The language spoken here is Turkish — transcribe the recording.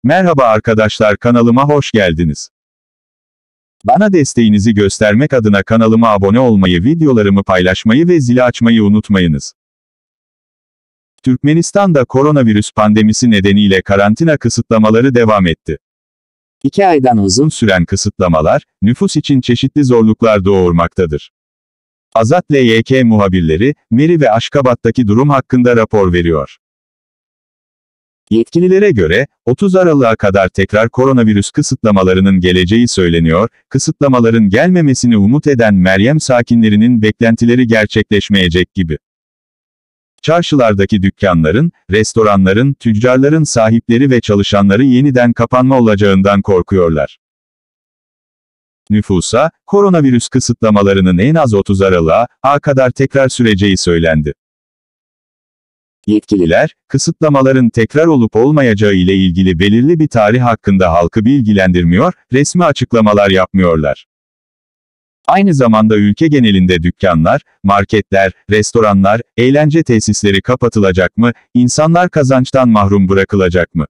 Merhaba arkadaşlar, kanalıma hoş geldiniz. Bana desteğinizi göstermek adına kanalıma abone olmayı, videolarımı paylaşmayı ve zili açmayı unutmayınız. Türkmenistan'da koronavirüs pandemisi nedeniyle karantina kısıtlamaları devam etti. 2 aydan uzun süren kısıtlamalar, nüfus için çeşitli zorluklar doğurmaktadır. Azat LYK muhabirleri, Meri ve Aşkabat'taki durum hakkında rapor veriyor. Yetkililere göre, 30 Aralık'a kadar tekrar koronavirüs kısıtlamalarının geleceği söyleniyor, kısıtlamaların gelmemesini umut eden Meryem sakinlerinin beklentileri gerçekleşmeyecek gibi. Çarşılardaki dükkanların, restoranların, tüccarların sahipleri ve çalışanları yeniden kapanma olacağından korkuyorlar. Nüfusa, koronavirüs kısıtlamalarının en az 30 Aralık'a kadar tekrar süreceği söylendi. Yetkililer, kısıtlamaların tekrar olup olmayacağı ile ilgili belirli bir tarih hakkında halkı bilgilendirmiyor, resmi açıklamalar yapmıyorlar. Aynı zamanda ülke genelinde dükkanlar, marketler, restoranlar, eğlence tesisleri kapatılacak mı, insanlar kazançtan mahrum bırakılacak mı?